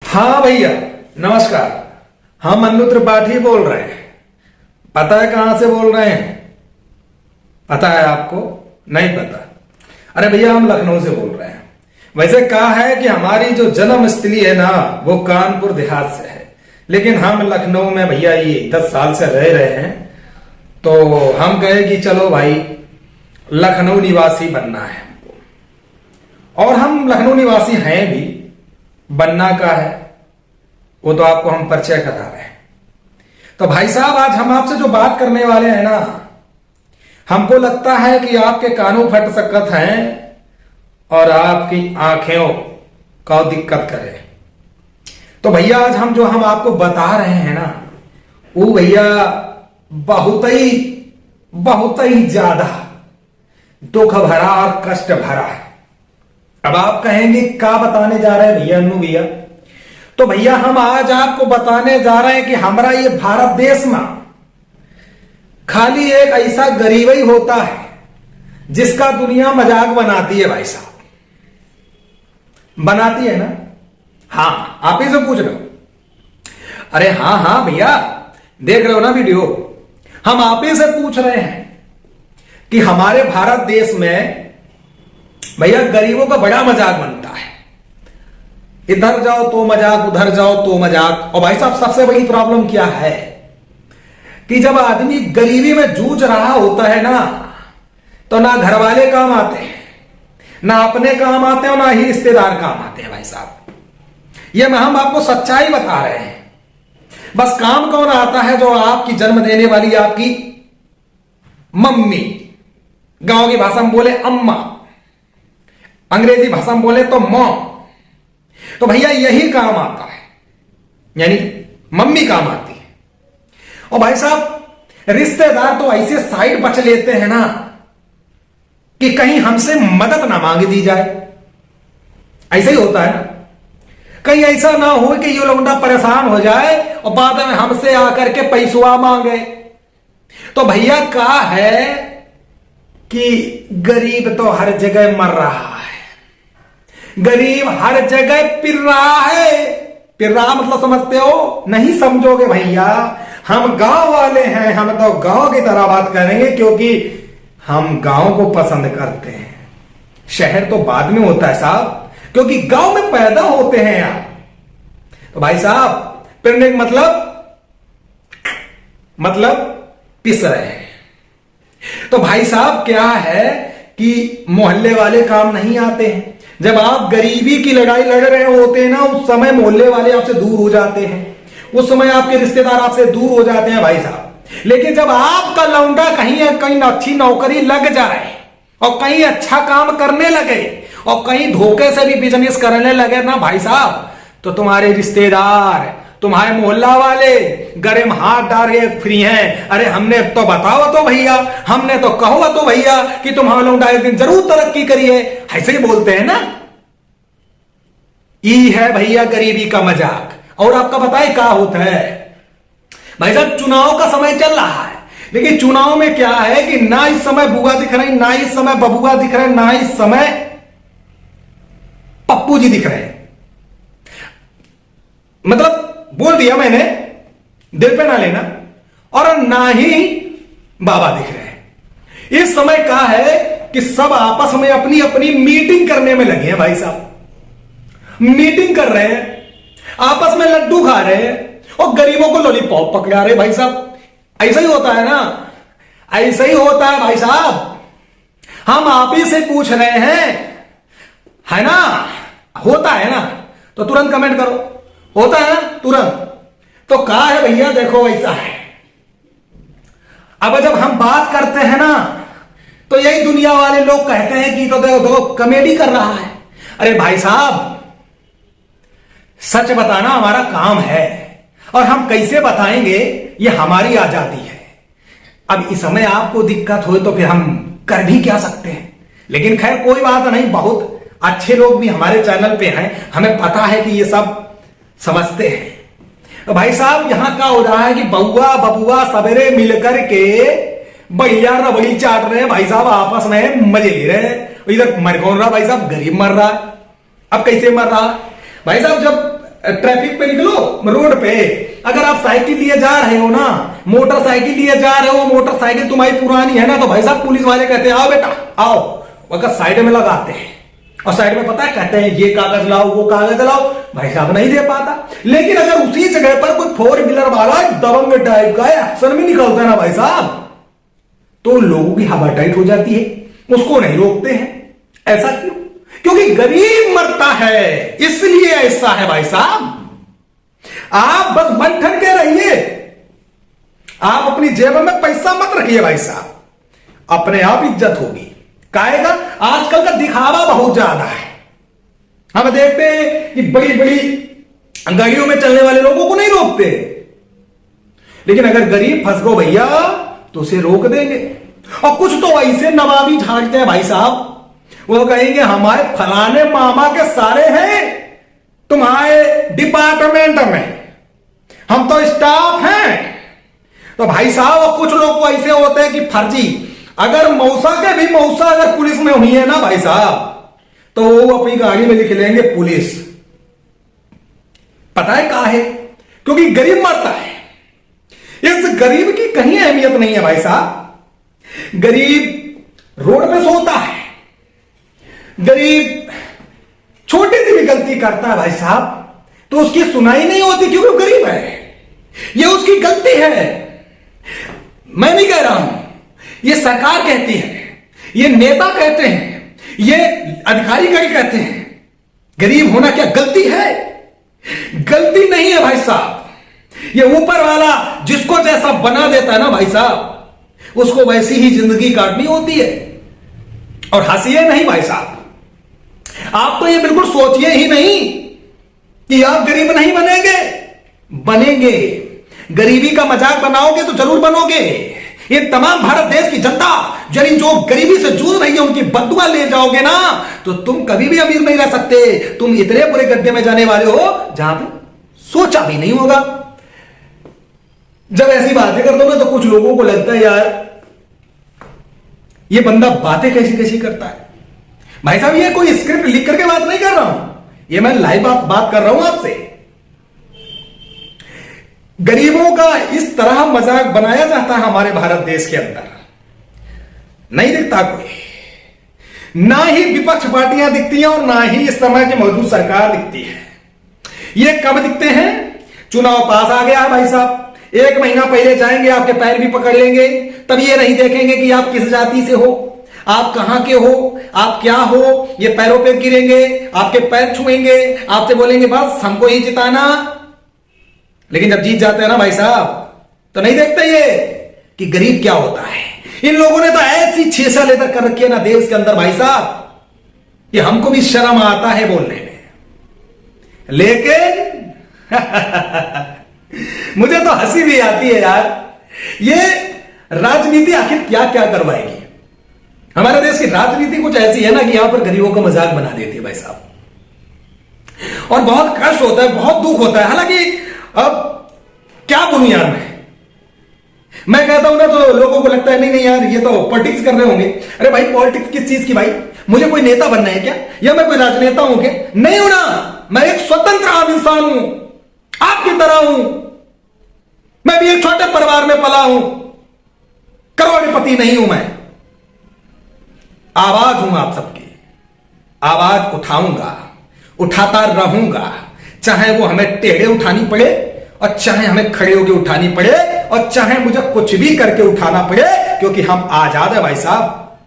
हाँ भैया, नमस्कार। हम अन्नू त्रिपाठी बोल रहे हैं। पता है कहां से बोल रहे हैं? पता है आपको? नहीं पता? अरे भैया, हम लखनऊ से बोल रहे हैं। वैसे कहा है कि हमारी जो जन्म स्थली है ना, वो कानपुर देहात से है, लेकिन हम लखनऊ में भैया ये 10 साल से रह रहे हैं, तो हम कहे कि चलो भाई लखनऊ निवासी बनना है हमको। और हम लखनऊ निवासी हैं भी। बनना का है वो तो आपको हम परिचय करा रहे हैं। तो भाई साहब, आज हम आपसे जो बात करने वाले हैं ना, हमको लगता है कि आपके कानों फट सकत हैं और आपकी आंखें का दिक्कत करे। तो भैया आज हम आपको बता रहे हैं ना, वो भैया बहुत ही ज्यादा दुख भरा और कष्ट भरा है। अब आप कहेंगे क्या बताने जा रहे हैं भैया अन्नू भैया? तो भैया हम आज आपको बताने जा रहे हैं कि हमारा ये भारत देश में खाली एक ऐसा गरीब ही होता है जिसका दुनिया मजाक बनाती है। भाई साहब, बनाती है ना? हाँ, आप ही से पूछ रहे हो? अरे हाँ भैया, देख रहे हो ना वीडियो? हम आप ही से पूछ रहे हैं कि हमारे भारत देश में भैया गरीबों का बड़ा मजाक बनता है। इधर जाओ तो मजाक, उधर जाओ तो मजाक। और भाई साहब, सबसे बड़ी प्रॉब्लम क्या है कि जब आदमी गरीबी में जूझ रहा होता है ना, तो ना घर वाले काम आते हैं, ना अपने काम आते हैं, और ना ही रिश्तेदार काम आते हैं। भाई साहब, ये हम आपको सच्चाई बता रहे हैं। बस काम कौन आता है? जो आपकी जन्म देने वाली आपकी मम्मी, गांव की भाषा में बोले अम्मा, अंग्रेजी भाषा में बोले तो मॉम। तो भैया यही काम आता है, यानी मम्मी काम आती है। और भाई साहब, रिश्तेदार तो ऐसे साइड बच लेते हैं ना कि कहीं हमसे मदद ना मांग दी जाए। ऐसा ही होता है ना? कहीं ऐसा ना हो कि ये लौंडा परेशान हो जाए और बाद में हमसे आकर के पैसुआ मांगे। तो भैया कहा है कि गरीब तो हर जगह मर रहा है, गरीब हर जगह पिर रहा है। पिर रहा मतलब समझते हो? नहीं समझोगे भैया। हम गांव वाले हैं, हम तो गांव की तरह बात करेंगे, क्योंकि हम गांव को पसंद करते हैं। शहर तो बाद में होता है साहब, क्योंकि गांव में पैदा होते हैं आप। तो भाई साहब, पिरने का मतलब पिस रहे हैं। तो भाई साहब क्या है कि मोहल्ले वाले काम नहीं आते हैं। जब आप गरीबी की लड़ाई लड़ रहे होते हैं ना, उस समय मोहल्ले वाले आपसे दूर हो जाते हैं, उस समय आपके रिश्तेदार आपसे दूर हो जाते हैं भाई साहब। लेकिन जब आपका लौंडा कहीं अच्छी नौकरी लग जाए और कहीं अच्छा काम करने लगे और कहीं धोखे से भी बिजनेस करने लगे ना भाई साहब, तो तुम्हारे रिश्तेदार, तुम्हारे मोहल्ला वाले गले में हाथ डाल के फ्री हैं। अरे हमने तो बताओ तो भैया, हमने तो कहो तो भैया कि तुम्हारा लौंडा एक दिन जरूर तरक्की करिए। ऐसे ही बोलते हैं ना। ये है भैया गरीबी का मजाक। और आपका बताए क्या होता है भाई साहब? चुनाव का समय चल रहा है, लेकिन चुनाव में क्या है कि ना इस समय बुआ दिख रहे, ना इस समय बबुआ दिख रहे, ना इस समय पप्पू जी दिख रहे हैं। मतलब बोल दिया मैंने, दिल पे ना लेना। और ना ही बाबा दिख रहे हैं। इस समय क्या है कि सब आपस में अपनी अपनी मीटिंग करने में लगे हैं। भाई साहब, मीटिंग कर रहे हैं, आपस में लड्डू खा रहे हैं और गरीबों को लॉलीपॉप पकड़ा रहे। भाई साहब, ऐसा ही होता है ना? ऐसा ही होता है भाई साहब। हम आप ही से पूछ रहे हैं, है ना? होता है ना? तो तुरंत कमेंट करो। होता है ना तुरंत? तो क्या है भैया, देखो ऐसा है। अब जब हम बात करते हैं ना, तो यही दुनिया वाले लोग कहते हैं कि तो देखो कॉमेडी कर रहा है। अरे भाई साहब, सच बताना हमारा काम है, और हम कैसे बताएंगे, ये हमारी आजादी है। अब इस समय आपको दिक्कत हो तो फिर हम कर भी क्या सकते हैं। लेकिन खैर कोई बात नहीं, बहुत अच्छे लोग भी हमारे चैनल पे हैं, हमें पता है कि ये सब समझते हैं। तो भाई साहब, यहां क्या हो रहा है कि बउआ बबुआ सवेरे मिलकर के भैया रबड़ी चाट रहे हैं। भाई साहब आपस में मजे ले रहे हैं। इधर मर कौन रहा भाई साहब? गरीब मर रहा है। अब कैसे मर रहा है भाई साहब? जब ट्रैफिक पे निकलो, रोड पे अगर आप साइकिल लिए जा रहे हो ना, मोटरसाइकिल लिए जा रहे हो, मोटरसाइकिल तुम्हारी पुरानी है ना, तो भाई साहब पुलिस वाले कहते हैं आओ बेटा आओ, अगर साइड में लगाते हैं और साइड में पता है कहते हैं ये कागज लाओ वो कागज लाओ, भाई साहब नहीं दे पाता। लेकिन अगर उसी जगह पर कोई 4 व्हीलर वाला दबंग टाइप का एक्शन में निकलता है ना भाई साहब, तो लोगों की हवा टाइट हो जाती है, उसको नहीं रोकते हैं। ऐसा क्यों? क्योंकि गरीब मरता है, इसलिए ऐसा है भाई साहब। आप बस मन ठन के रहिए, आप अपनी जेब में पैसा मत रखिए भाई साहब, अपने आप इज्जत होगी। काहेगा आजकल का दिखावा बहुत ज्यादा है, हम देखते हैं कि बड़ी बड़ी गाड़ियों में चलने वाले लोगों को नहीं रोकते, लेकिन अगर गरीब फंस गो भैया तो उसे रोक देंगे। और कुछ तो ऐसे नवाबी झाड़ते हैं भाई साहब, वो कहेंगे हमारे फलाने मामा के सारे हैं तुम्हारे डिपार्टमेंट में, हम तो स्टाफ हैं। तो भाई साहब कुछ लोग तो ऐसे होते हैं कि फर्जी, अगर मौसा के भी मौसा अगर पुलिस में हुई है ना भाई साहब, तो वो अपनी गाड़ी में लिख लेंगे पुलिस। पता है क्या है? क्योंकि गरीब मरता है। इस गरीब की कहीं अहमियत नहीं है भाई साहब। गरीब रोड पे सोता है, गरीब छोटी सी भी गलती करता है भाई साहब तो उसकी सुनाई नहीं होती, क्योंकि वो गरीब है, ये उसकी गलती है। मैं नहीं कह रहा हूं, ये सरकार कहती है, ये नेता कहते हैं, ये अधिकारीगण कहते हैं। गरीब होना क्या गलती है? गलती नहीं है भाई साहब। ये ऊपर वाला जिसको जैसा बना देता है ना भाई साहब, उसको वैसी ही जिंदगी काटनी होती है। और हंसिए नहीं भाई साहब, आप तो ये बिल्कुल सोचिए ही नहीं कि आप गरीब नहीं बनेंगे। बनेंगे, गरीबी का मजाक बनाओगे तो जरूर बनोगे। ये तमाम भारत देश की जनता यानी जो गरीबी से जूझ रही है उनकी बदुआ ले जाओगे ना, तो तुम कभी भी अमीर नहीं रह सकते। तुम इतने बुरे गड्ढे में जाने वाले हो जहां पे सोचा भी नहीं होगा। जब ऐसी बातें करते हो ना तो कुछ लोगों को लगता है यार ये बंदा बातें कैसी कैसी करता है। भाई साहब ये कोई स्क्रिप्ट लिख करके बात नहीं कर रहा हूं, ये मैं लाइव बात कर रहा हूं आपसे। गरीबों का इस तरह मजाक बनाया जाता है हमारे भारत देश के अंदर, नहीं दिखता कोई, ना ही विपक्ष पार्टियां दिखती हैं और ना ही इस समय की मौजूद सरकार दिखती है। ये कब दिखते हैं? चुनाव पास आ गया है भाई साहब, 1 महीना पहले जाएंगे, आपके पैर भी पकड़ लेंगे, तब ये नहीं देखेंगे कि आप किस जाति से हो, आप कहां के हो, आप क्या हो। ये पैरों पे गिरेंगे, आपके पैर छुएंगे, आपसे बोलेंगे बस हमको ही जिताना। लेकिन जब जीत जाते हैं ना भाई साहब तो नहीं देखते ये कि गरीब क्या होता है। इन लोगों ने तो ऐसी छेसा लेकर कर रखी है ना देश के अंदर भाई साहब कि हमको भी शर्म आता है बोलने में। लेकिन मुझे तो हंसी भी आती है यार, ये राजनीति आखिर क्या क्या करवाएगी। हमारे देश की राजनीति कुछ ऐसी है ना कि यहां पर गरीबों का मजाक बना देती है भाई साहब, और बहुत कष्ट होता है, बहुत दुख होता है। हालांकि अब क्या बुनियाद में मैं कहता हूं ना तो लोगों को लगता है नहीं नहीं यार ये तो पॉलिटिक्स कर रहे होंगे। अरे भाई पॉलिटिक्स किस चीज की भाई? मुझे कोई नेता बनना है क्या, या मैं कोई राजनेता हूं क्या? नहीं हूं ना, मैं एक स्वतंत्र आम इंसान हूं, आपकी तरह हूं। मैं भी एक छोटे परिवार में पला हूं, करोड़पति नहीं हूं मैं। आवाज हूं आप सबकी, आवाज उठाऊंगा, उठाता रहूंगा, चाहे वो हमें टेढ़े उठानी पड़े और चाहे हमें खड़े होकर उठानी पड़े और चाहे मुझे कुछ भी करके उठाना पड़े, क्योंकि हम आजाद है भाई साहब।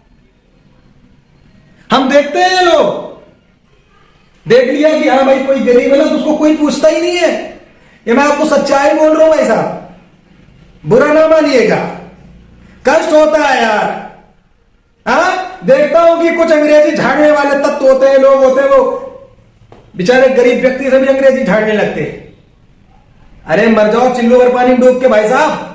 हम देखते हैं लोग देख लिया कि हाँ भाई कोई गरीब है ना तो उसको कोई पूछता ही नहीं है। ये मैं आपको सच्चाई बोल रहा हूं भाई साहब, बुरा ना मानिएगा, कष्ट होता है यार। देखता हूं कि कुछ अंग्रेजी झाड़ने वाले तत्व होते हैं, लोग होते हैं, वो बेचारे गरीब व्यक्ति से भी अंग्रेजी झाड़ने लगते हैं। अरे मर जाओ चिल्लो भर पानी में डूब के भाई साहब।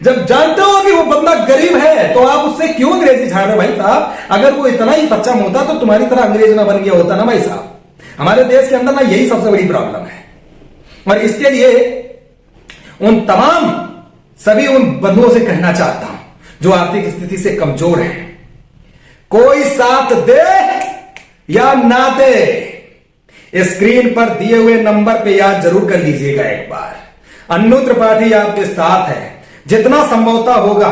जब जानते हो कि वो बंदा गरीब है तो आप उससे क्यों अंग्रेजी झाड़ रहे भाई साहब? अगर वो इतना ही सच्चा होता तो तुम्हारी तरह अंग्रेज ना बन गया होता ना भाई साहब। हमारे देश के अंदर ना यही सबसे बड़ी प्रॉब्लम है, और इसके लिए उन तमाम सभी उन बंधुओं से कहना चाहता हूं जो आर्थिक स्थिति से कमजोर हैं, कोई साथ दे या ना दे, स्क्रीन पर दिए हुए नंबर पे याद जरूर कर लीजिएगा एक बार। अन्नू त्रिपाठी आपके साथ है, जितना संभवता होगा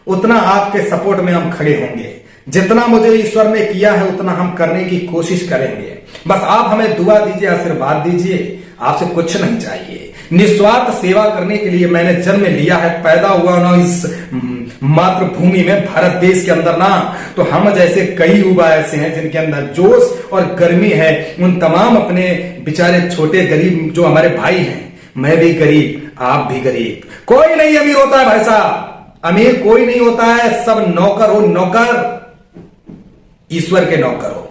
उतना आपके सपोर्ट में हम खड़े होंगे। जितना मुझे ईश्वर ने किया है उतना हम करने की कोशिश करेंगे। बस आप हमें दुआ दीजिए, आशीर्वाद दीजिए, आपसे कुछ नहीं चाहिए। निस्वार्थ सेवा करने के लिए मैंने जन्म लिया है, पैदा हुआ ना इस मातृभूमि में, भारत देश के अंदर ना, तो हम जैसे कई युवा ऐसे हैं जिनके अंदर जोश और गर्मी है। उन तमाम अपने बेचारे छोटे गरीब जो हमारे भाई हैं, मैं भी गरीब, आप भी गरीब, कोई नहीं अमीर होता है भाई साहब, अमीर कोई नहीं होता है, सब नौकर हो, नौकर, ईश्वर के नौकर हो।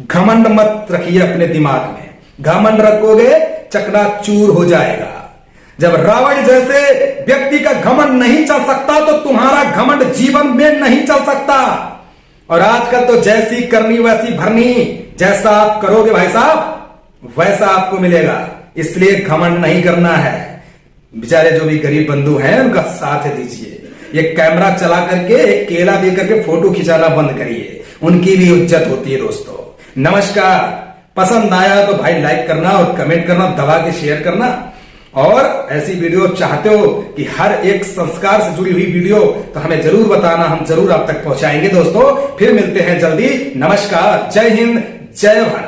घमंड मत रखिए अपने दिमाग में, घमंड रखोगे चकनाचूर हो जाएगा। जब रावण जैसे व्यक्ति का घमंड नहीं चल सकता तो तुम्हारा घमंड जीवन में नहीं चल सकता। और आजकल तो जैसी करनी वैसी भरनी, जैसा आप करोगे भाई साहब वैसा आपको मिलेगा। इसलिए घमंड नहीं करना है। बेचारे जो भी गरीब बंधु हैं उनका साथ दीजिए। ये कैमरा चला करके एक केला दे करके फोटो खिंचाना बंद करिए, उनकी भी इज्जत होती है दोस्तों। नमस्कार, पसंद आया तो भाई लाइक करना और कमेंट करना, दबा के शेयर करना। और ऐसी वीडियो चाहते हो कि हर एक संस्कार से जुड़ी हुई वीडियो, तो हमें जरूर बताना, हम जरूर आप तक पहुंचाएंगे दोस्तों। फिर मिलते हैं जल्दी। नमस्कार, जय हिंद, जय भारत।